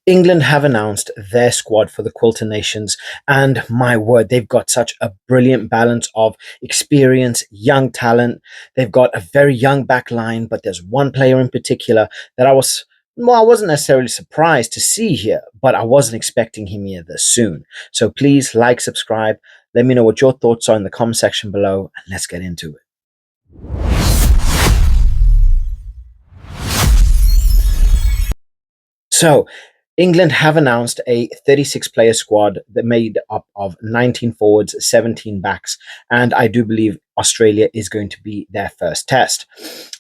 England have announced their squad for the Quilter Nations, and my word, they've got such a brilliant balance of experience, young talent. They've got a very young back line, but there's one player in particular that I wasn't necessarily surprised to see here, but I wasn't expecting him here this soon. So please like, subscribe, let me know what your thoughts are in the comment section below, and let's get into it. So, England have announced a 36-player squad that made up of 19 forwards, 17 backs, and I do believe Australia is going to be their first test,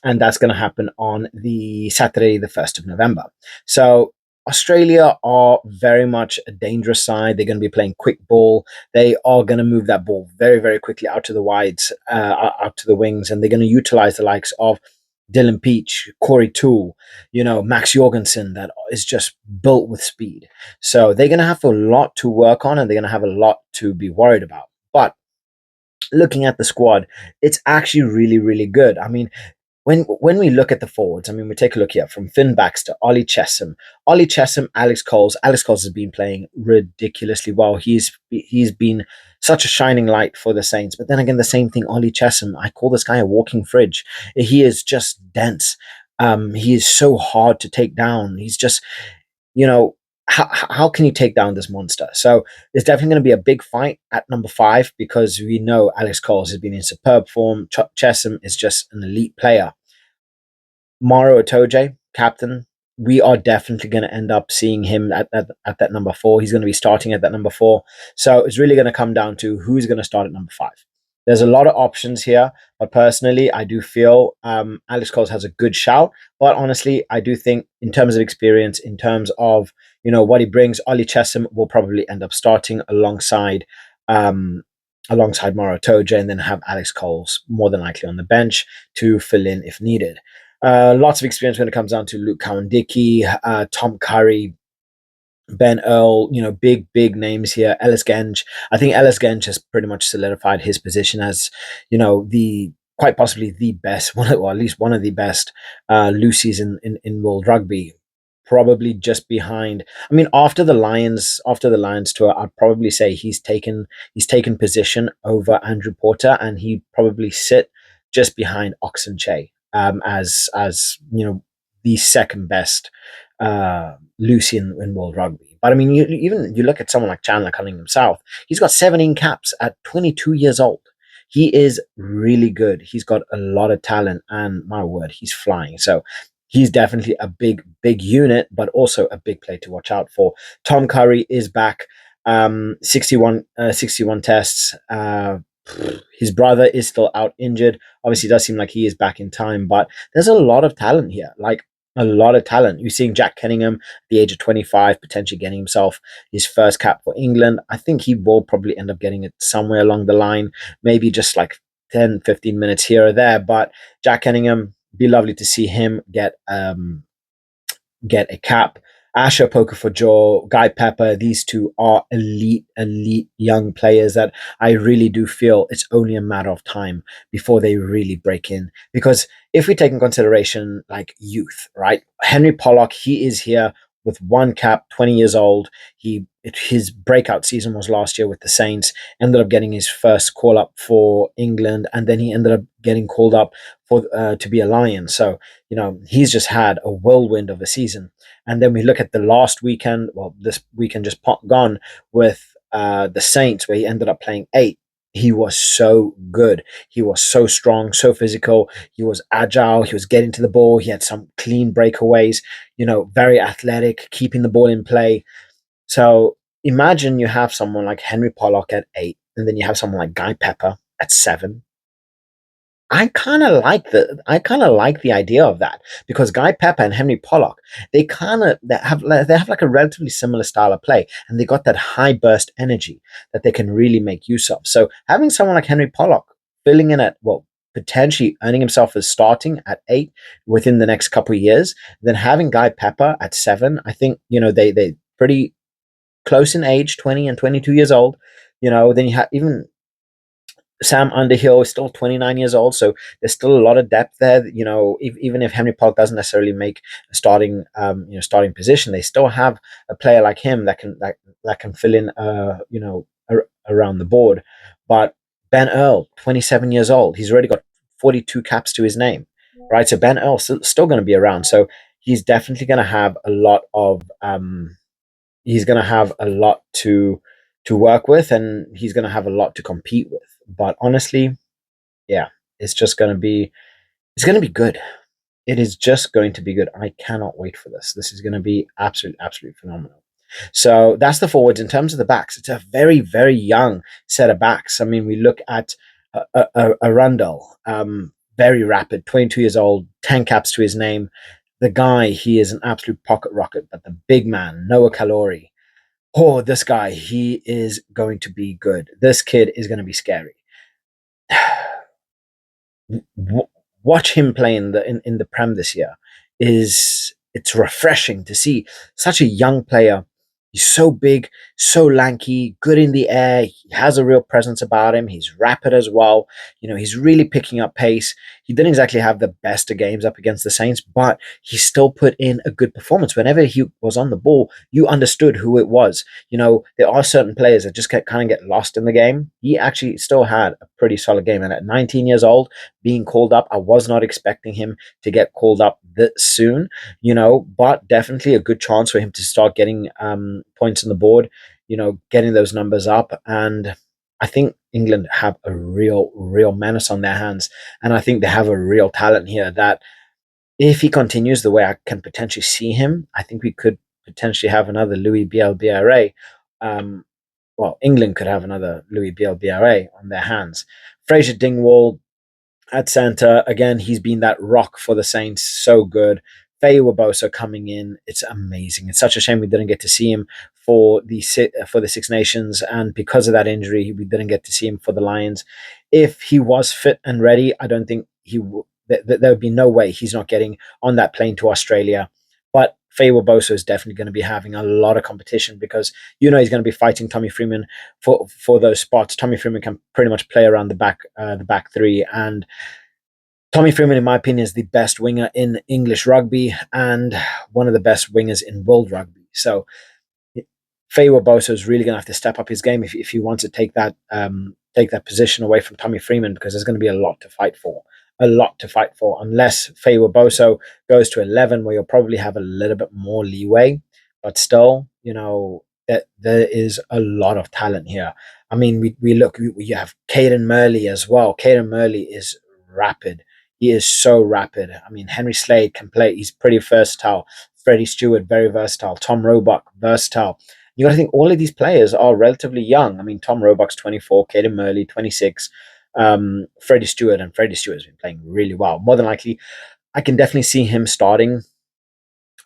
and that's going to happen on the Saturday, the 1st of November. So, Australia are very much a dangerous side. They're going to be playing quick ball. They are going to move that ball very, very quickly out to the wides, out to the wings, and they're going to utilize the likes of Dylan Peach, Corey Toole, Max Jorgensen, that is just built with speed. So they're going to have a lot to work on, and they're going to have a lot to be worried about. But looking at the squad, it's actually really, really good. I mean, when we look at the forwards, I mean, we take a look here from Finn Baxter, Ollie Chesham, Alex Coles. Alex Coles has been playing ridiculously well. He's been such a shining light for the Saints. But then again, the same thing, Ollie Chesham. I call this guy a walking fridge. He is just dense. He is so hard to take down. He's just, you know, how can you take down this monster? So there's definitely going to be a big fight at number 5 because we know Alex Coles has been in superb form. Chesham is just an elite player. Maro Itoje, captain, we are definitely going to end up seeing him at that number 4. He's going to be starting at that number 4. So it's really going to come down to who's going to start at number 5. There's a lot of options here, but personally, I do feel Alex Coles has a good shout. But honestly, I do think in terms of experience, in terms of what he brings, Ollie Chesham will probably end up starting alongside Maro Itoje, and then have Alex Coles more than likely on the bench to fill in if needed. Lots of experience when it comes down to Luke Cowan-Dickey, Tom Curry, Ben Earl, big names here. Ellis Genge. I think Ellis Genge has pretty much solidified his position as, the quite possibly the best one, or at least one of the best Lucy's in world rugby. Probably just behind. I mean, after the Lions tour, I'd probably say he's taken position over Andrew Porter, and he probably sit just behind Oxenche as the second best Lucy in world rugby. But I mean, you look at someone like Chandler Cunningham South. He's got 17 caps at 22 years old. He is really good. He's got a lot of talent, and my word, he's flying. So he's definitely a big unit, but also a big play to watch out for. Tom Curry is back. 61 tests. His brother is still out injured. Obviously, it does seem like he is back in time, but there's a lot of talent here. Like, a lot of talent. You're seeing Jack Kenningham at the age of 25 potentially getting himself his first cap for England. I think he will probably end up getting it somewhere along the line, maybe just like 10, 15 minutes here or there. But Jack Kenningham, be lovely to see him get a cap. Asher Poker for Joe, Guy Pepper, these two are elite young players that I really do feel it's only a matter of time before they really break in. Because if we take in consideration like youth, right? Henry Pollock, he is here with one cap, 20 years old. His breakout season was last year with the Saints, ended up getting his first call up for England, and then he ended up getting called up for to be a Lion. So, he's just had a whirlwind of a season. And then we look at the last weekend, this weekend just gone with the Saints, where he ended up playing 8. He was so good. He was so strong, so physical. He was agile. He was getting to the ball. He had some clean breakaways, very athletic, keeping the ball in play. So imagine you have someone like Henry Pollock at 8, and then you have someone like Guy Pepper at 7. I kind of like the idea of that, because Guy Pepper and Henry Pollock, they have like a relatively similar style of play, and they got that high burst energy that they can really make use of. So having someone like Henry Pollock filling in at, potentially earning himself as starting at 8 within the next couple of years, then having Guy Pepper at 7, I think they pretty close in age, 20 and 22 years old. Then you have even Sam Underhill is still 29 years old, so there's still a lot of depth there. You know, even if Henry Park doesn't necessarily make a starting, starting position, they still have a player like him that can fill in, around the board. But Ben Earl, 27 years old, he's already got 42 caps to his name, right? So Ben Earl's still going to be around. So he's definitely going to have a lot of, he's going to have a lot to work with, and he's going to have a lot to compete with. But honestly, yeah, it's just going to be it's going to be good. It is just going to be good. I cannot wait for this. This is going to be absolutely phenomenal. So that's the forwards. In terms of the backs, it's a very, very young set of backs. I mean, we look at Arundel, very rapid, 22 years old, 10 caps to his name. The guy, he is an absolute pocket rocket. But the big man, Noah Calouri, oh, this guy, he is going to be good. This kid is going to be scary. Watch him play in the Prem this year. It's refreshing to see such a young player. He's so big, so lanky, good in the air. He has a real presence about him. He's rapid as well. You know, he's really picking up pace. He didn't exactly have the best of games up against the Saints, but he still put in a good performance. Whenever he was on the ball, you understood who it was. You know, there are certain players that just kind of get lost in the game. He actually still had a pretty solid game. And at 19 years old, being called up, I was not expecting him to get called up this soon, but definitely a good chance for him to start getting points on the board, getting those numbers up. And I think England have a real menace on their hands. And I think they have a real talent here that if he continues the way I can potentially see him, I think we could potentially have another Louis BLBRA. Um, well, England could have another Louis BLBRA on their hands. Fraser Dingwall, at center, again, he's been that rock for the Saints. So good. Faye Wabosa coming in. It's amazing. It's such a shame we didn't get to see him for the Six Nations, and because of that injury, we didn't get to see him for the Lions. If he was fit and ready, I don't think there would be no way he's not getting on that plane to Australia. But Faye Wabosa is definitely going to be having a lot of competition because he's going to be fighting Tommy Freeman for those spots. Tommy Freeman can pretty much play around the back three, and Tommy Freeman, in my opinion, is the best winger in English rugby and one of the best wingers in world rugby. So Faye Bosa is really going to have to step up his game if he wants to take that position away from Tommy Freeman, because there's going to be a lot to fight for. A lot to fight for, unless Faye Boso goes to 11, where you'll probably have a little bit more leeway. But still, that there is a lot of talent here. I mean, we have Caden Murley as well. Caden Murley is rapid. He is so rapid. I mean, Henry Slade can play. He's pretty versatile. Freddie Stewart, very versatile. Tom Roebuck, versatile. You got to think all of these players are relatively young. I mean, Tom Roebuck's 24, Caden Murley 26, Freddie Stewart, and Freddie Stewart has been playing really well. More than likely, I can definitely see him starting.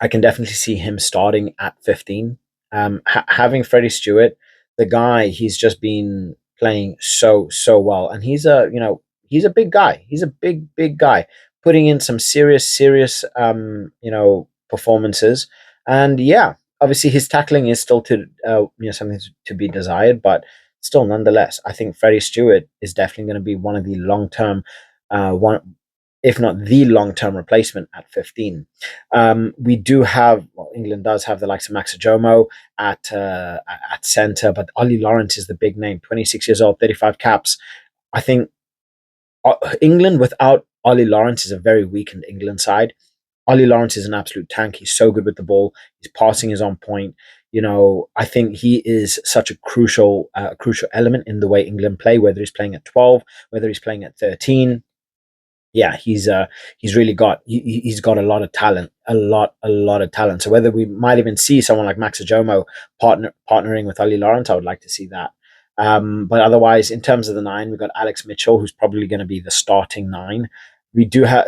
I can definitely see him starting at 15. Having Freddie Stewart, the guy, he's just been playing so well, and he's a big guy. He's a big guy, putting in some serious performances. And yeah, obviously his tackling is still something to be desired, but still, nonetheless, I think Freddie Stewart is definitely going to be one of the long term, one if not the long term replacement at 15. We do have, England does have the likes of Max Ajomo at centre, but Ollie Lawrence is the big name, 26 years old, 35 caps. I think England without Ollie Lawrence is a very weakened England side. Ollie Lawrence is an absolute tank. He's so good with the ball. His passing is on point. I think he is such a crucial element in the way England play, whether he's playing at 12, whether he's playing at 13. Yeah, he's really got he's got a lot of talent, a lot of talent. So whether we might even see someone like Max Ajomo partnering with Ali Lawrence, I would like to see that. But otherwise, in terms of the nine, we've got Alex Mitchell, who's probably going to be the starting nine. We do have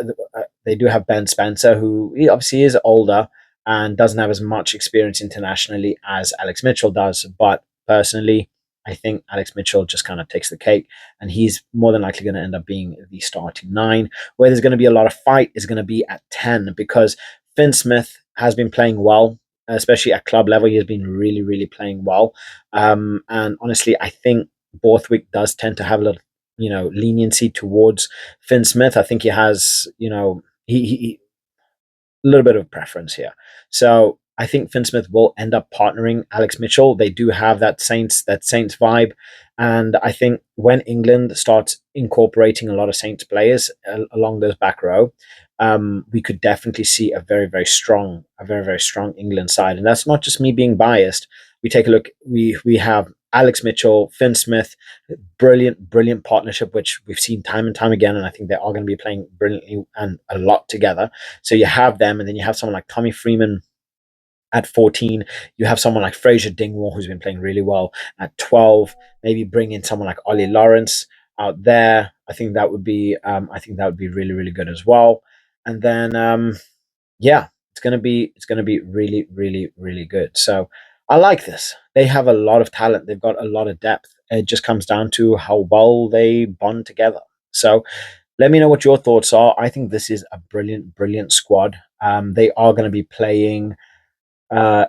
They do have Ben Spencer, who he obviously is older and doesn't have as much experience internationally as Alex Mitchell does. But personally, I think Alex Mitchell just kind of takes the cake, and he's more than likely going to end up being the starting nine. Where there's going to be a lot of fight is going to be at 10, because Finn Smith has been playing well, especially at club level. He has been really playing well. And honestly, I think Borthwick does tend to have leniency towards Finn Smith. I think he has, he a little bit of preference here. So I think Finn Smith will end up partnering Alex Mitchell. They do have that Saints vibe, and I think when England starts incorporating a lot of Saints players along those back row, we could definitely see a very very strong England side. And that's not just me being biased. We take a look. We have Alex Mitchell, Finn Smith, brilliant partnership, which we've seen time and time again, and I think they are going to be playing brilliantly and a lot together. So you have them, and then you have someone like Tommy Freeman at 14. You have someone like Fraser Dingwall, who's been playing really well at 12. Maybe bring in someone like Ollie Lawrence out there. I think that would be really really good as well. And then yeah, it's gonna be really really really good. So I like this. They have a lot of talent. They've got a lot of depth. It just comes down to how well they bond together. So let me know what your thoughts are. I think this is a brilliant squad. They are going to be playing uh,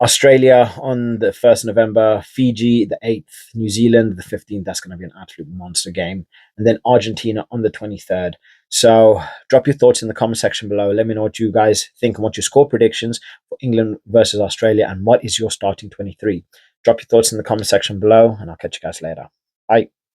Australia on the 1st of November, Fiji the 8th, New Zealand the 15th. That's going to be an absolute monster game. And then Argentina on the 23rd. So drop your thoughts in the comment section below. Let me know what you guys think and what your score predictions for England versus Australia and what is your starting 23. Drop your thoughts in the comment section below, and I'll catch you guys later. Bye.